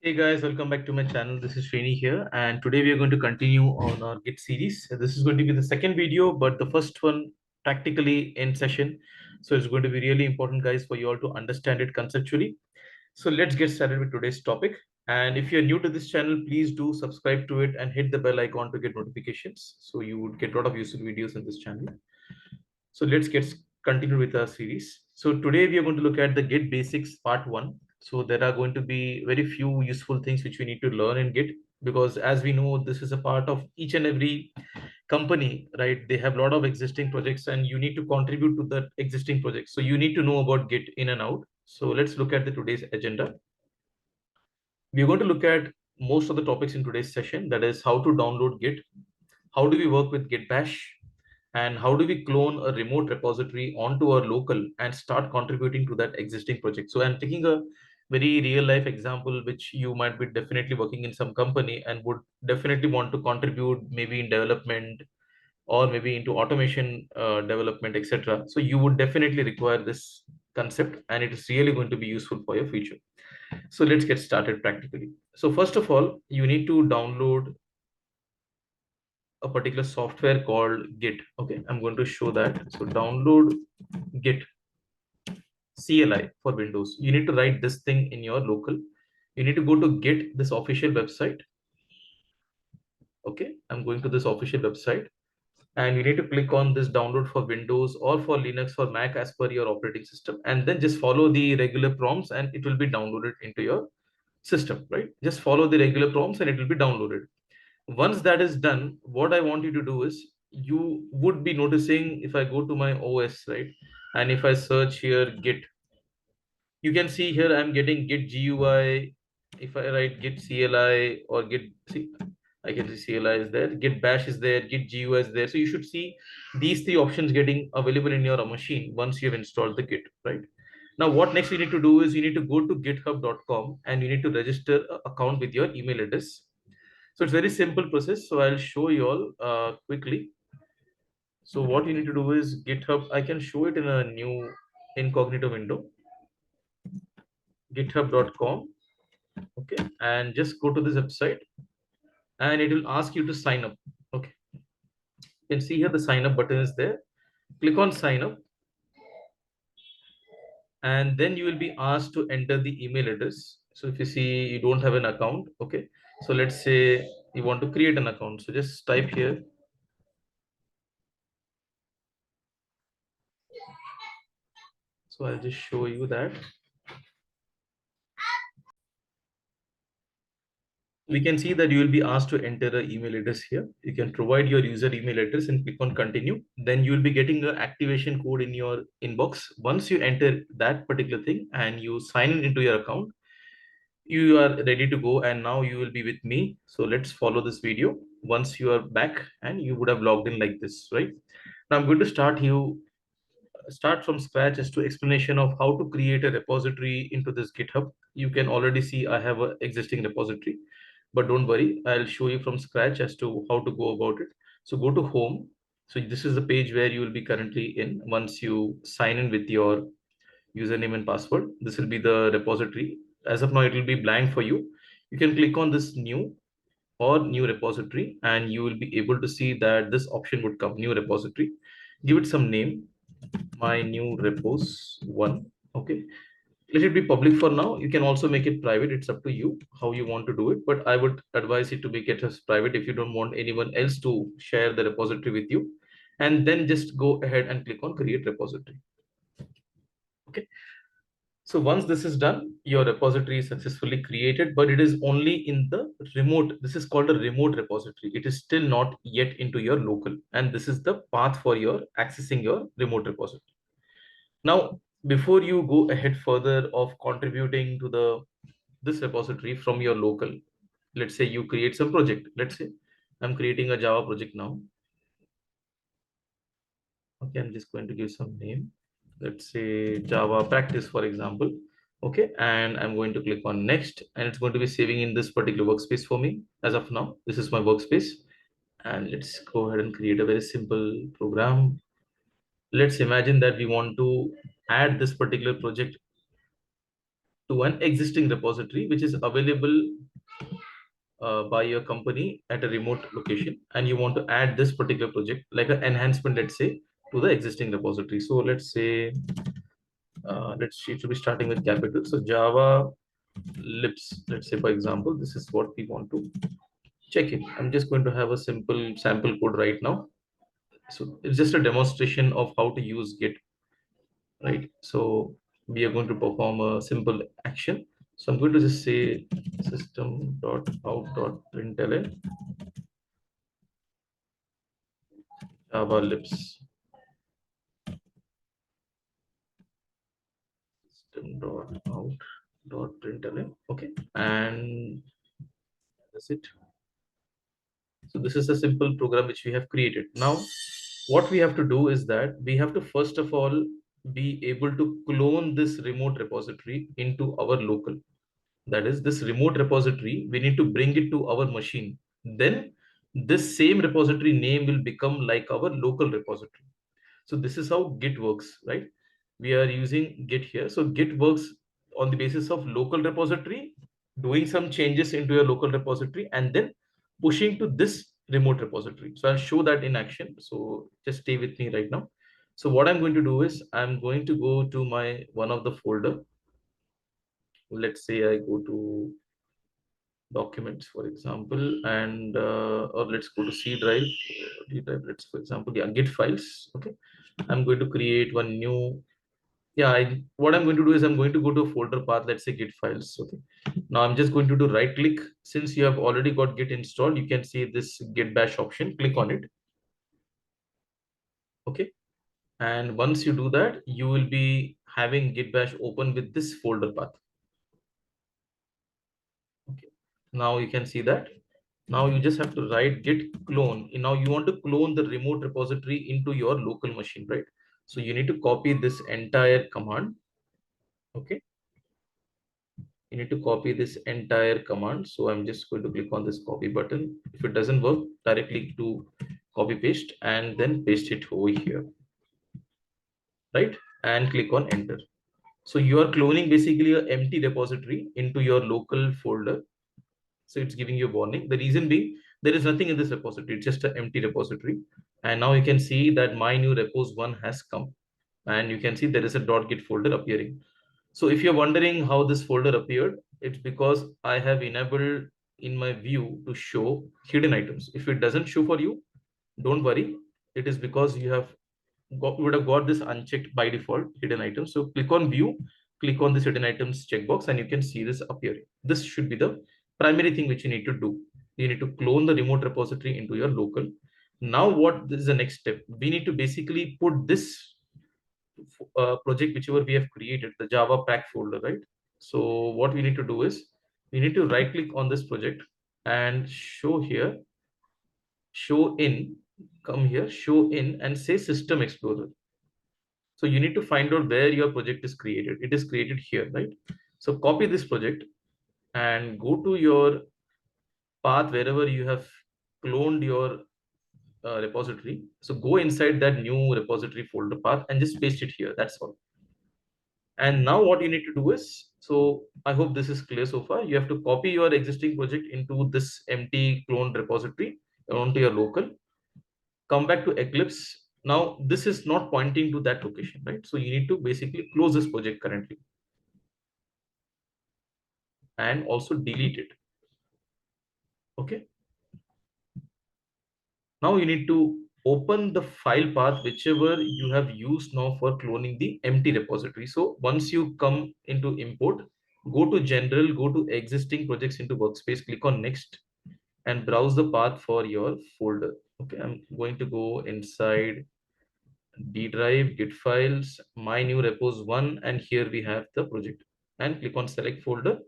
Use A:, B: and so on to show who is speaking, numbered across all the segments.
A: Hey guys, welcome back to my channel. This is Srini here, and today we are going to continue on our Git series. This is going to be the second video, but the first one practically in session. So it's going to be really important, guys, for you all to understand it conceptually. So let's get started with today's topic. And if you're new to this channel, please do subscribe to it and hit the bell icon to get notifications. So you would get a lot of useful videos in this channel. So let's get continued with our series. So today we are going to look at the Git Basics Part 1. So there are going to be very few useful things which we need to learn in Git, because as we know, this is a part of each and every company, right? They have a lot of existing projects and you need to contribute to that existing project. So you need to know about Git in and out. So let's look at the today's agenda. We are going to look at most of the topics in today's session. That is how to download Git, how do we work with Git Bash, and how do we clone a remote repository onto our local and start contributing to that existing project. So I'm taking a very real life example which you might be definitely working in some company and would definitely want to contribute maybe in development or maybe into automation development, etc. So you would definitely require this concept and it is really going to be useful for your future. So let's get started practically. So first of all, you need to download a particular software called Git. Okay, I'm going to show that. So download Git CLI for Windows. You need to write this thing in your local. You need to go to Git, this official website. Okay, I'm going to this official website and you need to click on this download for Windows or for Linux or Mac as per your operating system, and then just follow the regular prompts and it will be downloaded into your system, right? Just follow the regular prompts and it will be downloaded. Once that is done, what I want you to do is, you would be noticing if I go to my OS, right? And if I search here Git, you can see here I'm getting Git GUI. If I write Git CLI or Git, see, I can see CLI is there, Git Bash is there, Git GUI is there. So you should see these three options getting available in your machine once you have installed the Git, right? Now, what next you need to do is you need to go to github.com and you need to register an account with your email address. So it's very simple process. So I'll show you all quickly. So what you need to do is GitHub. I can show it in a new incognito window, github.com. Okay, and just go to this website and it will ask you to sign up. Okay, you can see here the sign up button is there. Click on sign up and then you will be asked to enter the email address. So if you see you don't have an account, okay, so let's say you want to create an account. So just type here. So I'll just show you that. We can see that you will be asked to enter an email address here. You can provide your user email address and click on continue. Then you will be getting an activation code in your inbox. Once you enter that particular thing and you sign in into your account, you are ready to go. And now you will be with me. So let's follow this video. Once you are back and you would have logged in like this, right? Now I'm going to start from scratch as to explanation of how to create a repository into this GitHub. You can already see I have an existing repository, but don't worry, I'll show you from scratch as to how to go about it. So go to home. So this is the page where you will be currently in. Once you sign in with your username and password, this will be the repository. As of now, it will be blank for you. You can click on this new or new repository and you will be able to see that this option would come, new repository. Give it some name, my new repos one. Okay, let it be public for now. You can also make it private. It's up to you how you want to do it, but I would advise you to make it as private if you don't want anyone else to share the repository with you. And then just go ahead and click on create repository. Okay, so once this is done, your repository is successfully created, but it is only in the remote. This is called a remote repository. It is still not yet into your local, and this is the path for your accessing your remote repository. Now, before you go ahead further of contributing to the this repository from your local, let's say you create some project. Let's say I'm creating a Java project now. Okay, I'm just going to give some name. Let's say Java practice, for example. Okay, and I'm going to click on next, and it's going to be saving in this particular workspace for me. As of now, this is my workspace, and let's go ahead and create a very simple program. Let's imagine that we want to add this particular project to an existing repository which is available by your company at a remote location, and you want to add this particular project like an enhancement, let's say, to the existing repository. So let's say, it should be starting with capital. So Java lips, let's say, for example, this is what we want to check it. I'm just going to have a simple sample code right now. So it's just a demonstration of how to use Git, right? So we are going to perform a simple action. So I'm going to just say system.out.println Java lips system.out.println. Okay, and that's it. So this is a simple program which we have created. Now, what we have to do is that we have to first of all be able to clone this remote repository into our local. That is, this remote repository, we need to bring it to our machine. Then this same repository name will become like our local repository. So this is how Git works, right? We are using Git here. So Git works on the basis of local repository, doing some changes into your local repository, and then pushing to this remote repository. So I'll show that in action. So just stay with me right now. So what I'm going to do is I'm going to go to my one of the folder. Let's say I go to documents, for example, and or let's go to C drive, D drive. Let's, for example, yeah, Git files. Okay, I'm going to create one new. Yeah, what I'm going to do is I'm going to go to a folder path. Let's say Git files. Okay. Now I'm just going to do right click. Since you have already got Git installed, you can see this Git bash option. Click on it. Okay. And once you do that, you will be having Git bash open with this folder path. Okay. Now you can see that. Now you just have to write git clone. Now you want to clone the remote repository into your local machine, right? So you need to copy this entire command. Okay. You need to copy this entire command. So I'm just going to click on this copy button. If it doesn't work, directly to copy paste and then paste it over here, right? And click on enter. So you are cloning basically an empty repository into your local folder. So it's giving you a warning. The reason being, there is nothing in this repository. It's just an empty repository. And now you can see that my new repos one has come. And you can see there is a .git folder appearing. So if you're wondering how this folder appeared, it's because I have enabled in my view to show hidden items. If it doesn't show for you, don't worry. It is because would have got this unchecked by default hidden items. So click on view, click on this hidden items checkbox, and you can see this appearing. This should be the primary thing which you need to do. You need to clone the remote repository into your local. Now, what this is the next step? We need to basically put this project, whichever we have created, the Java pack folder, right? So what we need to do is we need to right click on this project and show here, show in, come here, show in and say System Explorer. So you need to find out where your project is created. It is created here, right? So copy this project and go to your path wherever you have cloned your repository. So go inside that new repository folder path and just paste it here. That's all. And now what you need to do is, so I hope this is clear so far. You have to copy your existing project into this empty cloned repository onto your local. Come back to Eclipse. Now this is not pointing to that location, right? So you need to basically close this project currently and also delete it. Okay. Now you need to open the file path whichever you have used now for cloning the empty repository. So once you come into import, go to general, go to existing projects into workspace, click on next and browse the path for your folder. Okay, I'm going to go inside D drive, Git files, my new repos one, and here we have the project. And click on select folder.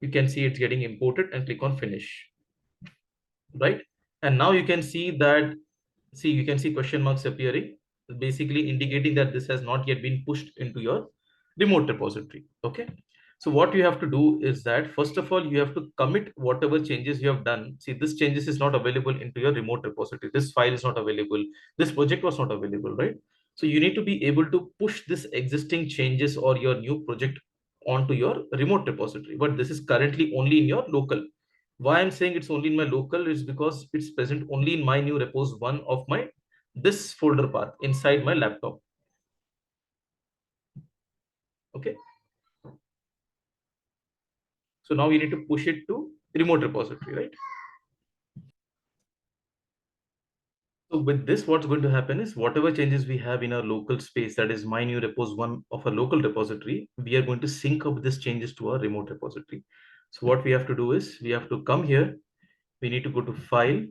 A: You can see it's getting imported and click on finish, right? And now you can see that, see, you can see question marks appearing, basically indicating that this has not yet been pushed into your remote repository. Okay. So what you have to do is that, first of all, you have to commit whatever changes you have done. See, this changes is not available into your remote repository. This file is not available. This project was not available, right? So you need to be able to push this existing changes or your new project onto your remote repository, but this is currently only in your local. Why I'm saying it's only in my local is because it's present only in my new repos one of my this folder path inside my laptop. Okay. So now we need to push it to remote repository, right? So with this, what's going to happen is whatever changes we have in our local space, that is my new repos one of a local repository, we are going to sync up these changes to our remote repository. So what we have to do is we have to come here. We need to go to file.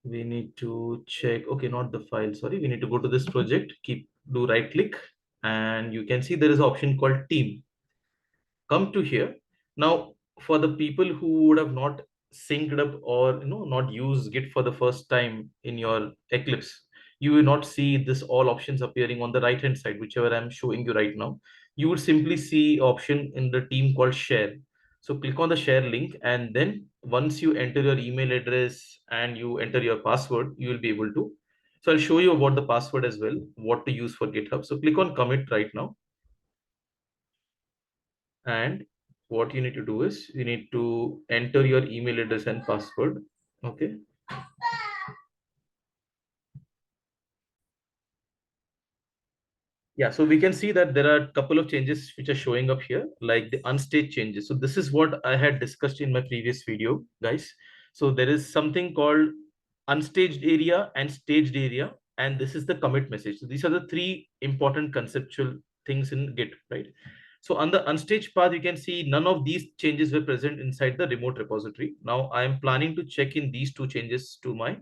A: We need to check, okay, not the file, sorry. We need to go to this project, do right click, and you can see there is an option called team. Come to here. Now, for the people who would have not synced up or not used Git for the first time in your Eclipse, you will not see this all options appearing on the right hand side, whichever I'm showing you right now. You would simply see option in the team called share. So click on the share link, and then once you enter your email address and you enter your password, you will be able to. So I'll show you about the password as well, what to use for GitHub. So click on commit right now. And what you need to do is you need to enter your email address and password. Okay. Yeah, so we can see that there are a couple of changes which are showing up here, like the unstaged changes. So this is what I had discussed in my previous video, guys. So there is something called unstaged area and staged area, and this is the commit message. So these are the three important conceptual things in Git, right? So on the unstaged path, you can see none of these changes were present inside the remote repository. Now I am planning to check in these two changes to my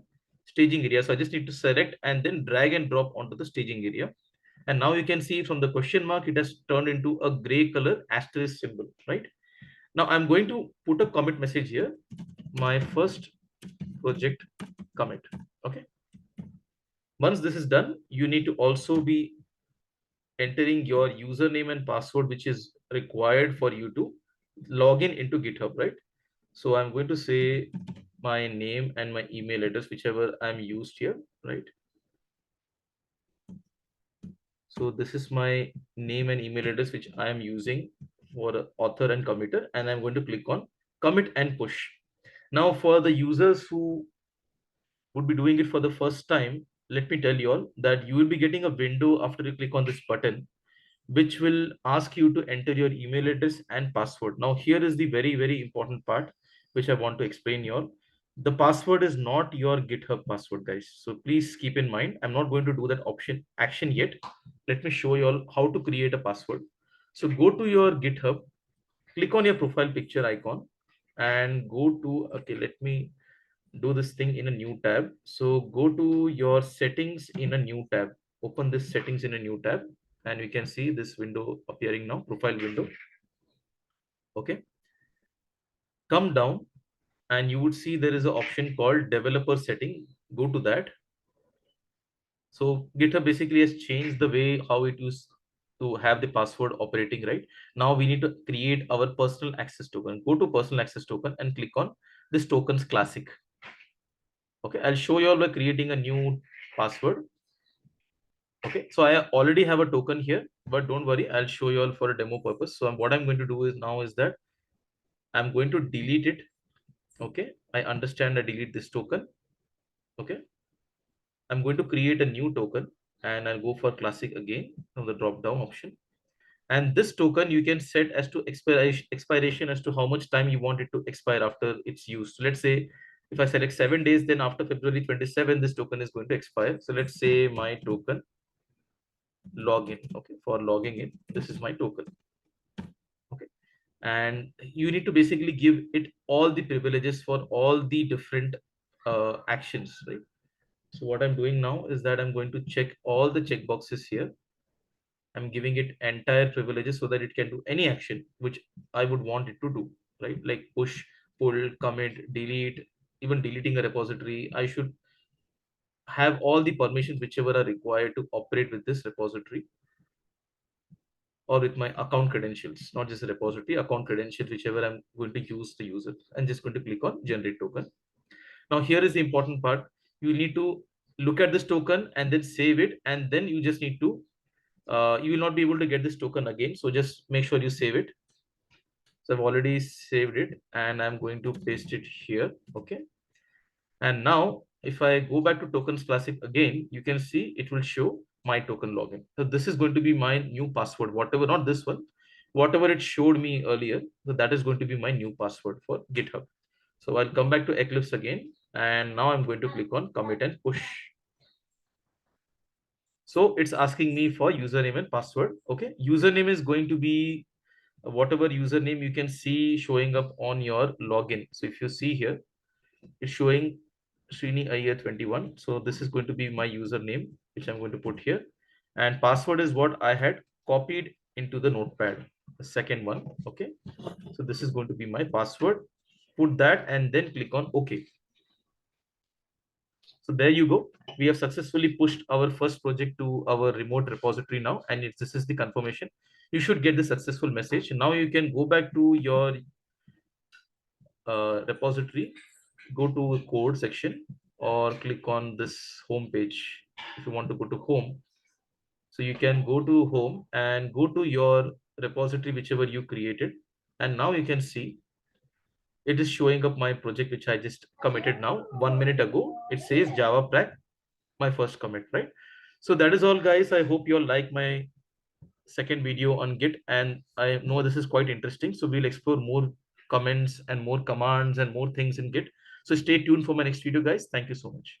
A: staging area. So I just need to select and then drag and drop onto the staging area. And now you can see from the question mark, it has turned into a gray color asterisk symbol, right? Now I'm going to put a commit message here. My first project commit. Okay. Once this is done, you need to also be entering your username and password, which is required for you to log in into GitHub, right? So I'm going to say my name and my email address, whichever I'm used here, right? So this is my name and email address, which I am using for author and committer, and I'm going to click on commit and push. Now for the users who would be doing it for the first time, let me tell you all that you will be getting a window after you click on this button, which will ask you to enter your email address and password. Now, here is the very, very important part, which I want to explain you all. The password is not your GitHub password, guys. So please keep in mind, I'm not going to do that option action yet. Let me show you all how to create a password. So go to your GitHub, click on your profile picture icon and go to, okay, let me do this thing in a new tab. So go to your settings in a new tab, open this settings in a new tab, and we can see this window appearing now, profile window. Okay. Come down and you would see there is an option called developer setting. Go to that. So GitHub basically has changed the way how it used to have the password operating, right? Now we need to create our personal access token. Go to personal access token and click on this tokens classic. Okay, I'll show you all by creating a new password. Okay, so I already have a token here, but don't worry, I'll show you all for a demo purpose. So what I'm going to do is now is that I'm going to delete it. Okay, I understand I delete this token. Okay, I'm going to create a new token and I'll go for classic again from the drop down option. And this token you can set as to expiration as to how much time you want it to expire after it's used. So let's say if I select 7 days, then after February 27, this token is going to expire. So let's say my token login. Okay, for logging in, this is my token. Okay, and you need to basically give it all the privileges for all the different actions, right? So what I'm doing now is that I'm going to check all the checkboxes here. I'm giving it entire privileges so that it can do any action which I would want it to do, right? Like push, pull, commit, delete, even deleting a repository. I should have all the permissions whichever are required to operate with this repository or with my account credentials, not just a repository, account credentials, whichever I'm going to use to use it. I'm just going to click on generate token. Now here is the important part. You need to look at this token and then save it. And then you just need to you will not be able to get this token again. So just make sure you save it. So I've already saved it and I'm going to paste it here. Okay. And now if I go back to tokens classic again, you can see it will show my token login. So this is going to be my new password, whatever, not this one, whatever it showed me earlier. So that is going to be my new password for GitHub. So I'll come back to Eclipse again. And now I'm going to click on commit and push. So it's asking me for username and password. Okay. Username is going to be whatever username you can see showing up on your login. So if you see here, it's showing Srini Iyer 21. So this is going to be my username, which I'm going to put here. And password is what I had copied into the notepad, the second one. Okay. So this is going to be my password. Put that and then click on OK. So there you go. We have successfully pushed our first project to our remote repository now. And this is the confirmation. You should get the successful message. Now you can go back to your repository, go to code section or click on this home page. If you want to go to home, so you can go to home and go to your repository, whichever you created. And now you can see it is showing up my project, which I just committed now 1 minute ago. It says Java Prac, my first commit, right? So that is all, guys. I hope you all like my second video on Git, and I know this is quite interesting. So we'll explore more comments and more commands and more things in Git. So stay tuned for my next video, guys. Thank you so much.